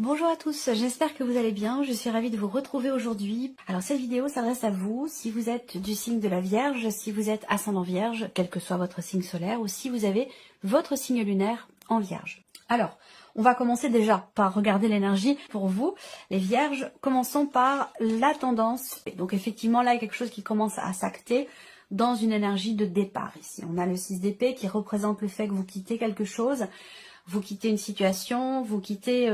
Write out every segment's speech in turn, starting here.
Bonjour à tous, j'espère que vous allez bien, je suis ravie de vous retrouver aujourd'hui. Alors cette vidéo s'adresse à vous, si vous êtes du signe de la Vierge, si vous êtes ascendant Vierge, quel que soit votre signe solaire, ou si vous avez votre signe lunaire en Vierge. Alors, on va commencer déjà par regarder l'énergie pour vous, les Vierges. Commençons par la tendance. Donc effectivement, là, il y a quelque chose qui commence à s'acter dans une énergie de départ ici. On a le 6 d'épée qui représente le fait que vous quittez quelque chose. Vous quittez une situation, vous quittez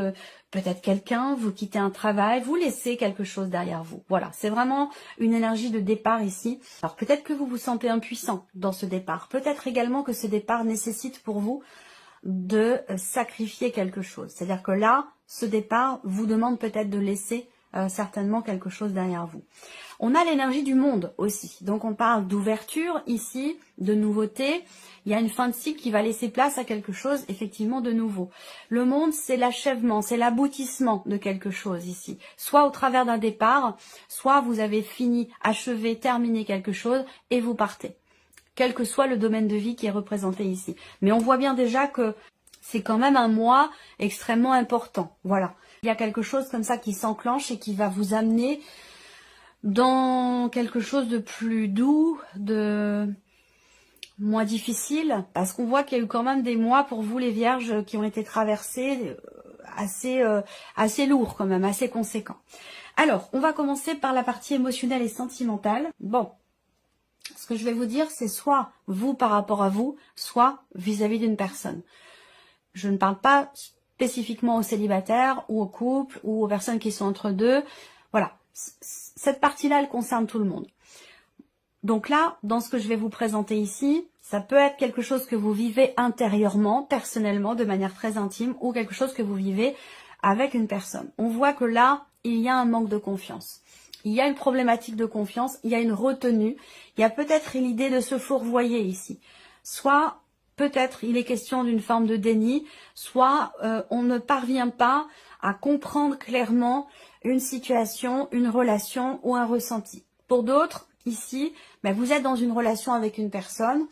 peut-être quelqu'un, vous quittez un travail, vous laissez quelque chose derrière vous. Voilà, c'est vraiment une énergie de départ ici. Alors peut-être que vous vous sentez impuissant dans ce départ. Peut-être également que ce départ nécessite pour vous de sacrifier quelque chose. C'est-à-dire que là, ce départ vous demande peut-être de laisser certainement quelque chose derrière vous. On a l'énergie du monde aussi. Donc on parle d'ouverture ici, de nouveauté. Il y a une fin de cycle qui va laisser place à quelque chose effectivement de nouveau. Le monde, c'est l'achèvement, c'est l'aboutissement de quelque chose ici. Soit au travers d'un départ, soit vous avez fini, achevé, terminé quelque chose et vous partez. Quel que soit le domaine de vie qui est représenté ici. Mais on voit bien déjà que c'est quand même un mois extrêmement important. Voilà. Il y a quelque chose comme ça qui s'enclenche et qui va vous amener dans quelque chose de plus doux, de moins difficile, parce qu'on voit qu'il y a eu quand même des mois pour vous les Vierges qui ont été traversés assez lourds quand même, assez conséquents. Alors, on va commencer par la partie émotionnelle et sentimentale. Bon, ce que je vais vous dire, c'est soit vous par rapport à vous, soit vis-à-vis d'une personne. Je ne parle pas spécifiquement aux célibataires ou aux couples ou aux personnes qui sont entre deux. Voilà, cette partie-là, elle concerne tout le monde. Donc là, dans ce que je vais vous présenter ici, ça peut être quelque chose que vous vivez intérieurement, personnellement, de manière très intime, ou quelque chose que vous vivez avec une personne. On voit que là, il y a un manque de confiance. Il y a une problématique de confiance, il y a une retenue, il y a peut-être l'idée de se fourvoyer ici. Soit, peut-être, il est question d'une forme de déni, soit on ne parvient pas à comprendre clairement une situation, une relation ou un ressenti. Pour d'autres, ici, ben vous êtes dans une relation avec une personne,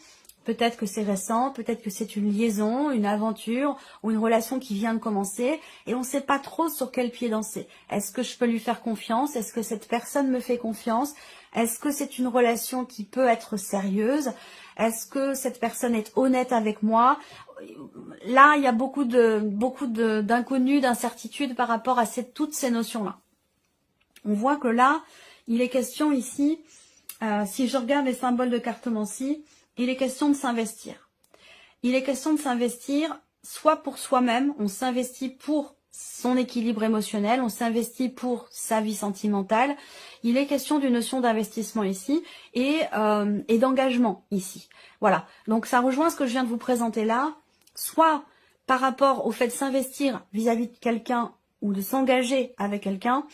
peut-être que c'est récent, peut-être que c'est une liaison, une aventure ou une relation qui vient de commencer et on ne sait pas trop sur quel pied danser. Est-ce que je peux lui faire confiance? Est-ce que cette personne me fait confiance? Est-ce que c'est une relation qui peut être sérieuse? Est-ce que cette personne est honnête avec moi? Là, il y a beaucoup d'inconnus, d'incertitudes par rapport à toutes ces notions-là. On voit que là, il est question ici, si je regarde les symboles de cartomancie, il est question de s'investir. Il est question de s'investir soit pour soi-même, on s'investit pour son équilibre émotionnel, on s'investit pour sa vie sentimentale. Il est question d'une notion d'investissement ici et d'engagement ici. Voilà, donc ça rejoint ce que je viens de vous présenter là, soit par rapport au fait de s'investir vis-à-vis de quelqu'un ou de s'engager avec quelqu'un,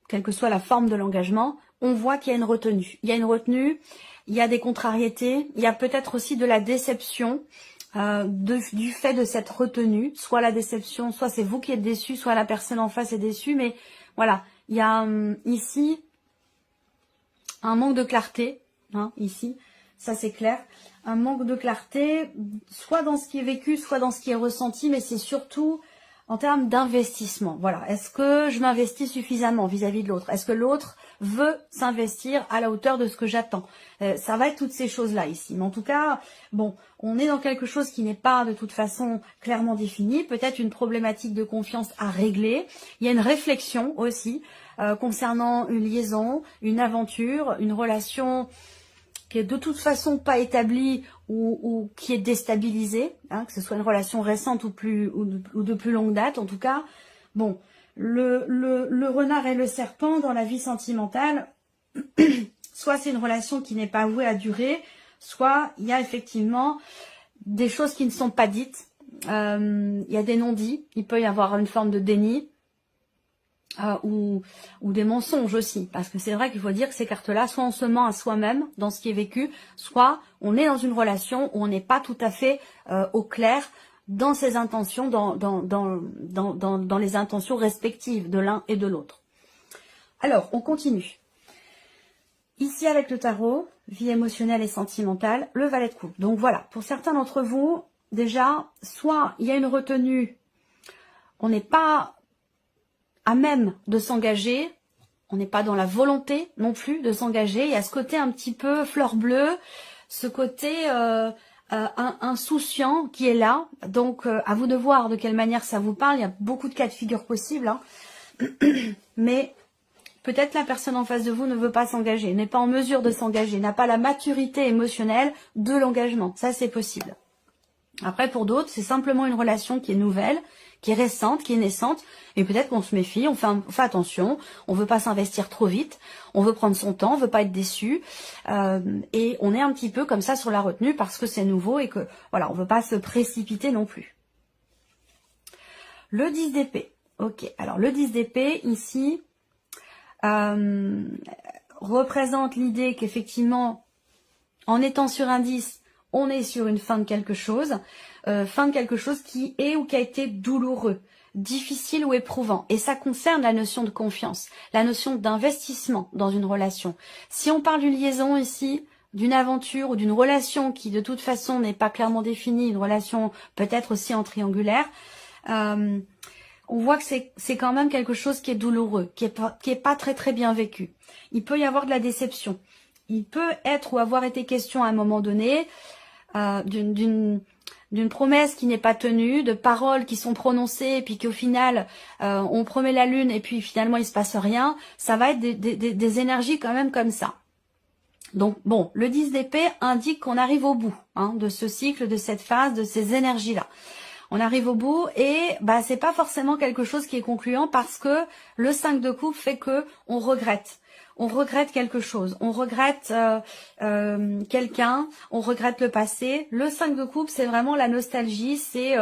quelle que soit la forme de l'engagement, on voit qu'il y a une retenue. Il y a une retenue, il y a des contrariétés, il y a peut-être aussi de la déception du fait de cette retenue. Soit la déception, soit c'est vous qui êtes déçu, soit la personne en face est déçue. Mais voilà, il y a ici un manque de clarté, hein, ici, ça c'est clair. Un manque de clarté, soit dans ce qui est vécu, soit dans ce qui est ressenti, mais c'est surtout en termes d'investissement. Voilà, est-ce que je m'investis suffisamment vis-à-vis de l'autre? Est-ce que l'autre veut s'investir à la hauteur de ce que j'attends? Ça va être toutes ces choses-là ici. Mais en tout cas, bon, on est dans quelque chose qui n'est pas de toute façon clairement défini. Peut-être une problématique de confiance à régler. Il y a une réflexion aussi concernant une liaison, une aventure, une relation qui est de toute façon pas établie ou qui est déstabilisée, hein, que ce soit une relation récente ou de plus longue date, en tout cas. Bon, le renard et le serpent dans la vie sentimentale, soit c'est une relation qui n'est pas vouée à durer, soit il y a effectivement des choses qui ne sont pas dites, il y a des non-dits, il peut y avoir une forme de déni, ou des mensonges aussi, parce que c'est vrai qu'il faut dire que ces cartes-là, soit on se ment à soi-même dans ce qui est vécu, soit on est dans une relation où on n'est pas tout à fait au clair dans ses intentions, dans les intentions respectives de l'un et de l'autre. Alors, on continue. Ici avec le tarot, vie émotionnelle et sentimentale, le valet de coupe. Donc voilà, pour certains d'entre vous, déjà, soit il y a une retenue, on n'est pas à même de s'engager. On n'est pas dans la volonté non plus de s'engager. Il y a ce côté un petit peu fleur bleue, ce côté insouciant qui est là. Donc, à vous de voir de quelle manière ça vous parle. Il y a beaucoup de cas de figure possibles. Hein. Mais peut-être la personne en face de vous ne veut pas s'engager, n'est pas en mesure de s'engager, n'a pas la maturité émotionnelle de l'engagement. Ça, c'est possible. Après, pour d'autres, c'est simplement une relation qui est nouvelle, qui est récente, qui est naissante. Et peut-être qu'on se méfie, on fait attention, on veut pas s'investir trop vite, on veut prendre son temps, on veut pas être déçu. Et on est un petit peu comme ça sur la retenue parce que c'est nouveau et que, voilà, on veut pas se précipiter non plus. Le 10 d'épée. Ok, alors le 10 d'épée, ici, représente l'idée qu'effectivement, en étant sur un 10, on est sur une fin de quelque chose qui est ou qui a été douloureux, difficile ou éprouvant. Et ça concerne la notion de confiance, la notion d'investissement dans une relation. Si on parle d'une liaison ici, d'une aventure ou d'une relation qui de toute façon n'est pas clairement définie, une relation peut-être aussi en triangulaire, on voit que c'est quand même quelque chose qui est douloureux, qui est pas très très bien vécu. Il peut y avoir de la déception. Il peut être ou avoir été question à un moment donné d'une promesse qui n'est pas tenue, de paroles qui sont prononcées et puis qu'au final on promet la lune et puis finalement il se passe rien. Ça va être des énergies quand même comme ça. Donc bon, le 10 d'épée indique qu'on arrive au bout de ce cycle, de cette phase, de ces énergies-là. On arrive au bout et c'est pas forcément quelque chose qui est concluant parce que le 5 de coupe fait que on regrette. On regrette quelque chose, on regrette quelqu'un, on regrette le passé. Le 5 de coupe, c'est vraiment la nostalgie, c'est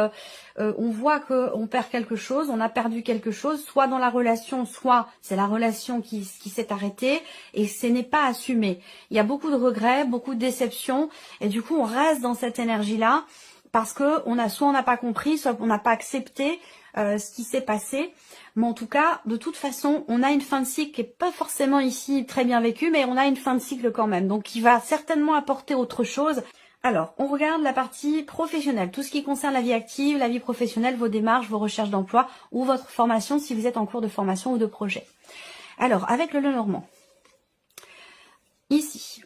on voit qu'on perd quelque chose, on a perdu quelque chose, soit dans la relation, soit c'est la relation qui s'est arrêtée et ce n'est pas assumé. Il y a beaucoup de regrets, beaucoup de déceptions et du coup on reste dans cette énergie-là parce que soit on n'a pas compris, soit on n'a pas accepté ce qui s'est passé. Mais en tout cas, de toute façon, on a une fin de cycle qui n'est pas forcément ici très bien vécue, mais on a une fin de cycle quand même. Donc, qui va certainement apporter autre chose. Alors, on regarde la partie professionnelle. Tout ce qui concerne la vie active, la vie professionnelle, vos démarches, vos recherches d'emploi ou votre formation si vous êtes en cours de formation ou de projet. Alors, avec le Lenormand. Ici.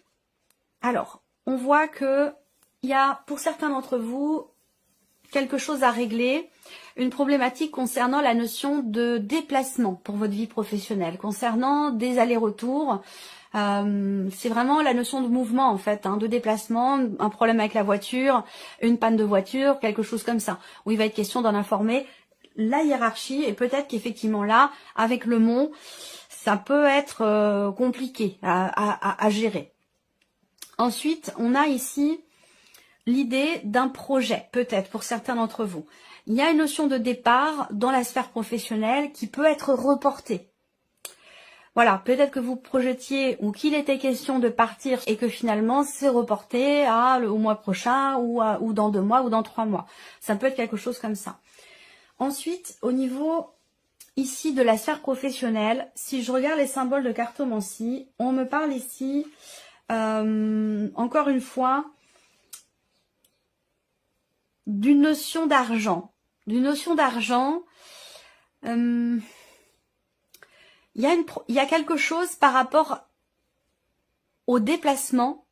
Alors, on voit que il y a, pour certains d'entre vous, quelque chose à régler, une problématique concernant la notion de déplacement pour votre vie professionnelle, concernant des allers-retours. C'est vraiment la notion de mouvement en fait, de déplacement, un problème avec la voiture, une panne de voiture, quelque chose comme ça, où il va être question d'en informer la hiérarchie et peut-être qu'effectivement là, avec le mont, ça peut être compliqué à gérer. Ensuite, on a ici l'idée d'un projet, peut-être pour certains d'entre vous. Il y a une notion de départ dans la sphère professionnelle qui peut être reportée. Voilà, peut-être que vous projetiez ou qu'il était question de partir et que finalement c'est reporté au mois prochain ou dans 2 mois ou dans 3 mois. Ça peut être quelque chose comme ça. Ensuite, au niveau ici de la sphère professionnelle, si je regarde les symboles de cartomancie, on me parle ici, encore une fois, d'une notion d'argent. Il y a quelque chose par rapport aux déplacements,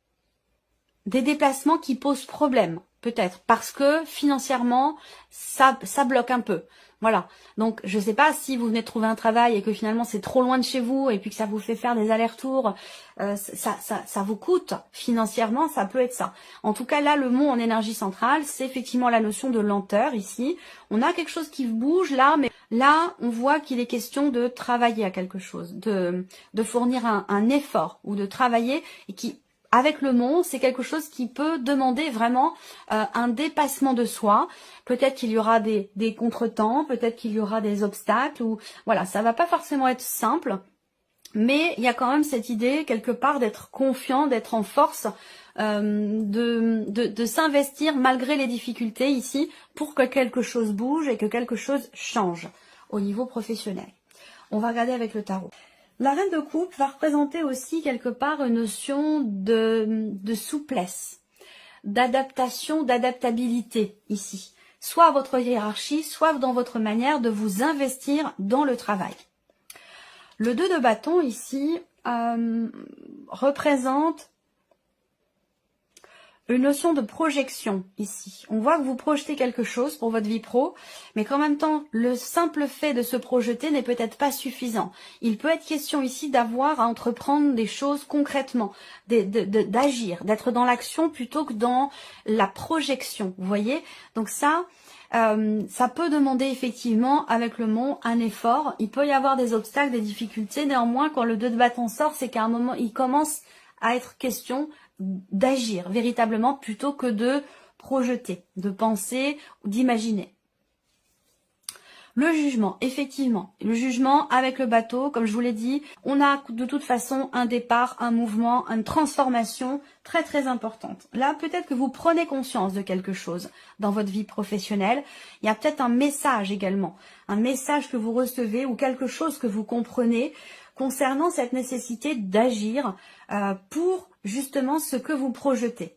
des déplacements qui posent problème, peut-être, parce que financièrement, ça bloque un peu. Voilà, donc je ne sais pas si vous venez de trouver un travail et que finalement c'est trop loin de chez vous et puis que ça vous fait faire des allers-retours, ça vous coûte financièrement, ça peut être ça. En tout cas là, le mot en énergie centrale, c'est effectivement la notion de lenteur ici. On a quelque chose qui bouge là, mais là on voit qu'il est question de travailler à quelque chose, de fournir un effort ou de travailler et qui... Avec le mont, c'est quelque chose qui peut demander vraiment un dépassement de soi. Peut-être qu'il y aura des contretemps, peut-être qu'il y aura des obstacles. Ou voilà, ça va pas forcément être simple, mais il y a quand même cette idée quelque part d'être confiant, d'être en force, de s'investir malgré les difficultés ici pour que quelque chose bouge et que quelque chose change au niveau professionnel. On va regarder avec le tarot. La reine de coupe va représenter aussi quelque part une notion de souplesse, d'adaptation, d'adaptabilité ici. Soit à votre hiérarchie, soit dans votre manière de vous investir dans le travail. Le 2 de bâton ici représente une notion de projection ici. On voit que vous projetez quelque chose pour votre vie pro, mais qu'en même temps, le simple fait de se projeter n'est peut-être pas suffisant. Il peut être question ici d'avoir à entreprendre des choses concrètement, d'agir, d'être dans l'action plutôt que dans la projection, vous voyez? Donc ça peut demander effectivement avec le mont un effort. Il peut y avoir des obstacles, des difficultés. Néanmoins, quand le 2 de bâton sort, c'est qu'à un moment, il commence à être question d'agir véritablement plutôt que de projeter, de penser ou d'imaginer. Le jugement, effectivement, le jugement avec le bateau, comme je vous l'ai dit, on a de toute façon un départ, un mouvement, une transformation très très importante. Là, peut-être que vous prenez conscience de quelque chose dans votre vie professionnelle. Il y a peut-être un message également, un message que vous recevez ou quelque chose que vous comprenez concernant cette nécessité d'agir pour justement ce que vous projetez.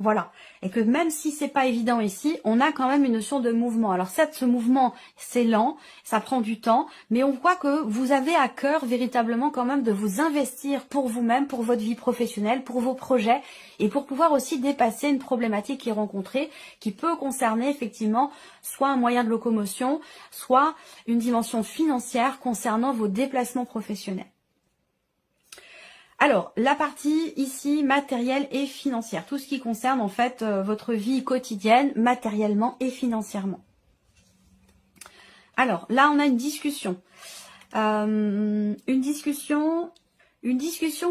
Voilà. Et que même si c'est pas évident ici, on a quand même une notion de mouvement. Alors certes, ce mouvement, c'est lent, ça prend du temps, mais on voit que vous avez à cœur véritablement quand même de vous investir pour vous-même, pour votre vie professionnelle, pour vos projets, et pour pouvoir aussi dépasser une problématique qui est rencontrée, qui peut concerner effectivement soit un moyen de locomotion, soit une dimension financière concernant vos déplacements professionnels. Alors, la partie ici matérielle et financière, tout ce qui concerne en fait votre vie quotidienne, matériellement et financièrement. Alors, là on a une discussion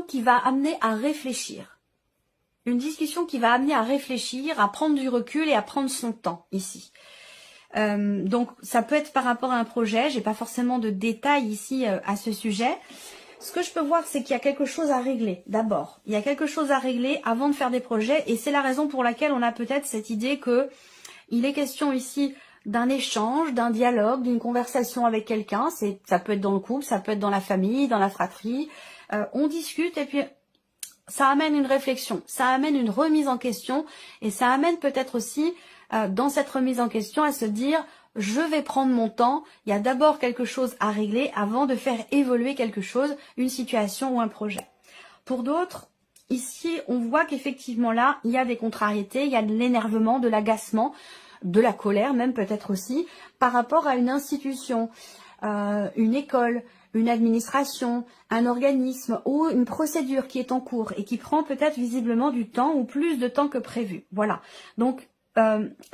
qui va amener à réfléchir. Une discussion qui va amener à réfléchir, à prendre du recul et à prendre son temps ici. Donc, ça peut être par rapport à un projet, j'ai pas forcément de détails ici à ce sujet. Ce que je peux voir, c'est qu'il y a quelque chose à régler, d'abord. Il y a quelque chose à régler avant de faire des projets, et c'est la raison pour laquelle on a peut-être cette idée que il est question ici d'un échange, d'un dialogue, d'une conversation avec quelqu'un. Ça peut être dans le couple, ça peut être dans la famille, dans la fratrie. On discute et puis ça amène une réflexion, ça amène une remise en question, et ça amène peut-être aussi, dans cette remise en question, à se dire... Je vais prendre mon temps, il y a d'abord quelque chose à régler avant de faire évoluer quelque chose, une situation ou un projet. Pour d'autres, ici, on voit qu'effectivement là, il y a des contrariétés, il y a de l'énervement, de l'agacement, de la colère même peut-être aussi, par rapport à une institution, une école, une administration, un organisme ou une procédure qui est en cours et qui prend peut-être visiblement du temps ou plus de temps que prévu. Voilà, donc...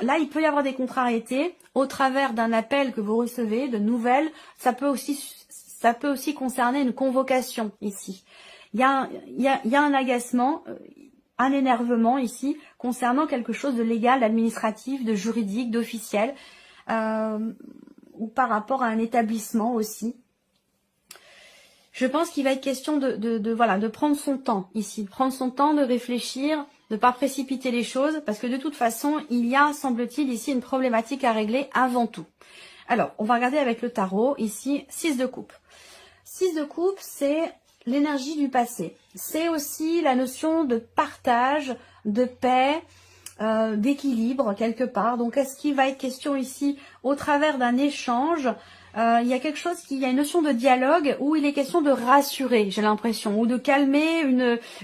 là, il peut y avoir des contrariétés au travers d'un appel que vous recevez, de nouvelles. Ça peut aussi concerner une convocation ici. Il y a un agacement, un énervement ici concernant quelque chose de légal, d'administratif, de juridique, d'officiel, ou par rapport à un établissement aussi. Je pense qu'il va être question de prendre son temps ici, de prendre son temps, de réfléchir, de ne pas précipiter les choses, parce que de toute façon, il y a, semble-t-il, ici une problématique à régler avant tout. Alors, on va regarder avec le tarot, ici, 6 de coupe. 6 de coupe, c'est l'énergie du passé. C'est aussi la notion de partage, de paix, d'équilibre, quelque part. Donc, est-ce qu'il va être question ici, au travers d'un échange, il y a quelque chose il y a une notion de dialogue où il est question de rassurer, j'ai l'impression, ou de calmer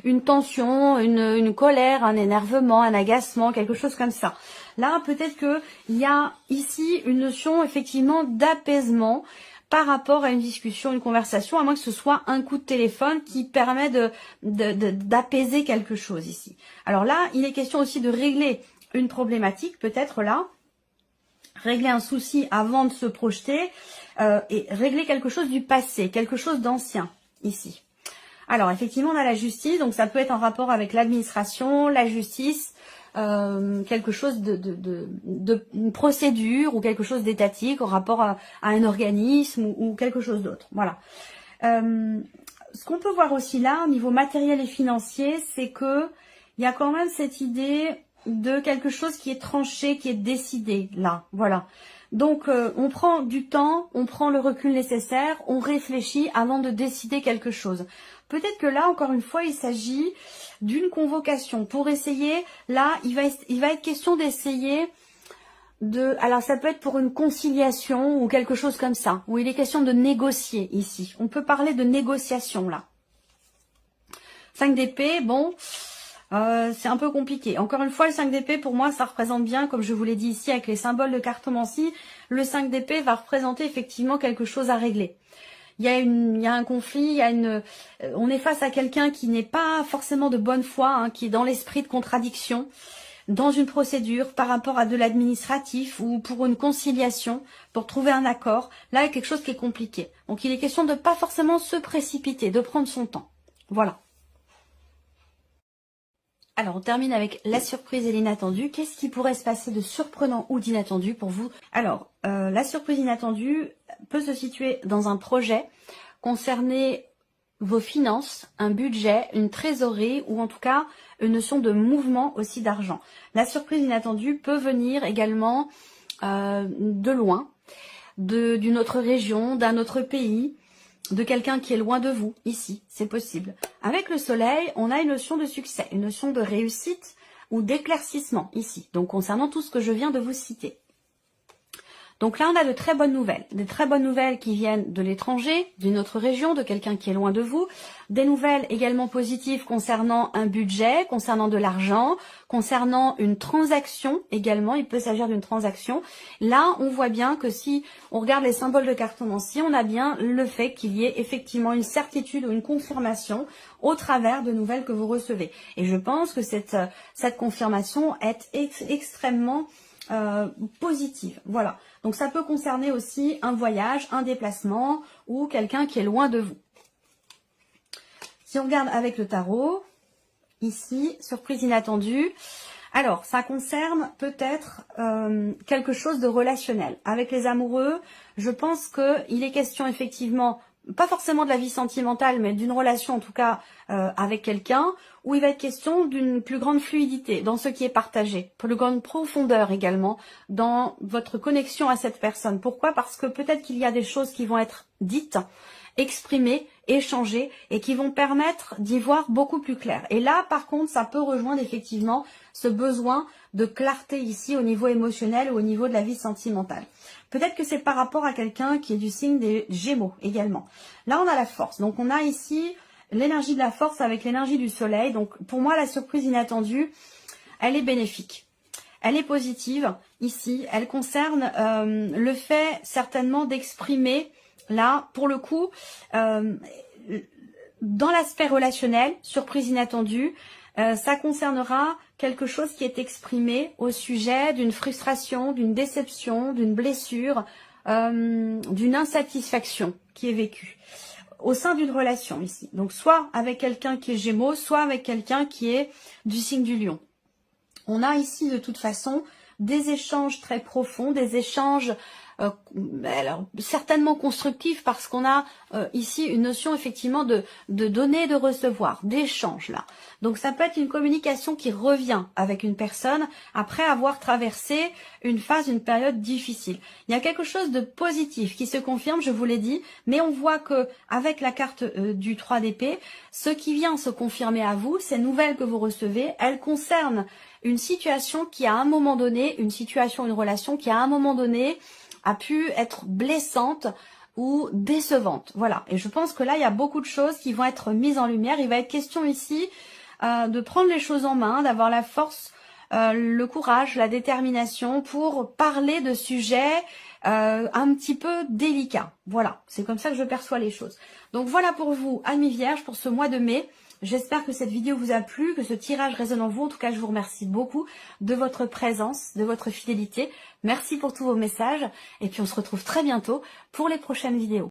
une tension, une colère, un énervement, un agacement, quelque chose comme ça. Là, peut-être que il y a ici une notion effectivement d'apaisement par rapport à une discussion, une conversation, à moins que ce soit un coup de téléphone qui permet d'apaiser quelque chose ici. Alors là, il est question aussi de régler une problématique, peut-être là, régler un souci avant de se projeter, et régler quelque chose du passé, quelque chose d'ancien, ici. Alors, effectivement, on a la justice, donc ça peut être en rapport avec l'administration, la justice, quelque chose une procédure ou quelque chose d'étatique en rapport à un organisme ou quelque chose d'autre. Voilà. Ce qu'on peut voir aussi là, au niveau matériel et financier, c'est que il y a quand même cette idée de quelque chose qui est tranché, qui est décidé, là. Voilà. Donc, on prend du temps, on prend le recul nécessaire, on réfléchit avant de décider quelque chose. Peut-être que là, encore une fois, il s'agit d'une convocation pour essayer, là, il va être question d'essayer alors ça peut être pour une conciliation ou quelque chose comme ça, où il est question de négocier ici. On peut parler de négociation là. 5 d'épée, bon, c'est un peu compliqué. Encore une fois, le 5 d'épée, pour moi, ça représente bien, comme je vous l'ai dit ici, avec les symboles de cartomancie, le 5 d'épée va représenter effectivement quelque chose à régler. Il y a un conflit, on est face à quelqu'un qui n'est pas forcément de bonne foi, hein, qui est dans l'esprit de contradiction, dans une procédure par rapport à de l'administratif ou pour une conciliation, pour trouver un accord. Là, il y a quelque chose qui est compliqué. Donc, il est question de pas forcément se précipiter, de prendre son temps. Voilà. Alors, on termine avec la surprise et l'inattendu. Qu'est-ce qui pourrait se passer de surprenant ou d'inattendu pour vous? Alors, la surprise inattendue peut se situer dans un projet, concerner vos finances, un budget, une trésorerie ou en tout cas une notion de mouvement aussi d'argent. La surprise inattendue peut venir également de loin, d'une autre région, d'un autre pays, de quelqu'un qui est loin de vous, ici, c'est possible. Avec le soleil, on a une notion de succès, une notion de réussite ou d'éclaircissement ici, donc concernant tout ce que je viens de vous citer. Donc là, on a de très bonnes nouvelles. Des très bonnes nouvelles qui viennent de l'étranger, d'une autre région, de quelqu'un qui est loin de vous. Des nouvelles également positives concernant un budget, concernant de l'argent, concernant une transaction également. Il peut s'agir d'une transaction. Là, on voit bien que si on regarde les symboles de cartomancie, on a bien le fait qu'il y ait effectivement une certitude ou une confirmation au travers de nouvelles que vous recevez. Et je pense que cette confirmation est extrêmement positive. Voilà. Donc ça peut concerner aussi un voyage, un déplacement ou quelqu'un qui est loin de vous. Si on regarde avec le tarot, ici, surprise inattendue. Alors, ça concerne peut-être quelque chose de relationnel. Avec les amoureux, je pense qu'il est question effectivement, pas forcément de la vie sentimentale, mais d'une relation en tout cas avec quelqu'un, où il va être question d'une plus grande fluidité dans ce qui est partagé, plus grande profondeur également dans votre connexion à cette personne. Pourquoi? Parce que peut-être qu'il y a des choses qui vont être dites, exprimées, échangées et qui vont permettre d'y voir beaucoup plus clair. Et là, par contre, ça peut rejoindre effectivement ce besoin de clarté ici au niveau émotionnel ou au niveau de la vie sentimentale. Peut-être que c'est par rapport à quelqu'un qui est du signe des Gémeaux également. Là, on a la force. Donc, on a ici l'énergie de la force avec l'énergie du soleil. Donc, pour moi, la surprise inattendue, elle est bénéfique. Elle est positive ici. Elle concerne le fait certainement d'exprimer, là, pour le coup, dans l'aspect relationnel, surprise inattendue, ça concernera quelque chose qui est exprimé au sujet d'une frustration, d'une déception, d'une blessure, d'une insatisfaction qui est vécue au sein d'une relation ici. Donc soit avec quelqu'un qui est Gémeaux, soit avec quelqu'un qui est du signe du Lion. On a ici de toute façon des échanges très profonds, des échanges alors, certainement constructifs parce qu'on a ici une notion effectivement de donner et de recevoir, d'échange là. Donc ça peut être une communication qui revient avec une personne après avoir traversé une phase, une période difficile. Il y a quelque chose de positif qui se confirme, je vous l'ai dit, mais on voit que avec la carte du 3 d'épée, ce qui vient se confirmer à vous, ces nouvelles que vous recevez, elles concernent une situation qui à un moment donné, une situation, une relation qui à un moment donné a pu être blessante ou décevante. Voilà. Et je pense que là, il y a beaucoup de choses qui vont être mises en lumière. Il va être question ici de prendre les choses en main, d'avoir la force, le courage, la détermination pour parler de sujets un petit peu délicats. Voilà. C'est comme ça que je perçois les choses. Donc voilà pour vous, amis vierges, pour ce mois de mai. J'espère que cette vidéo vous a plu, que ce tirage résonne en vous. En tout cas, je vous remercie beaucoup de votre présence, de votre fidélité. Merci pour tous vos messages. Et puis, on se retrouve très bientôt pour les prochaines vidéos.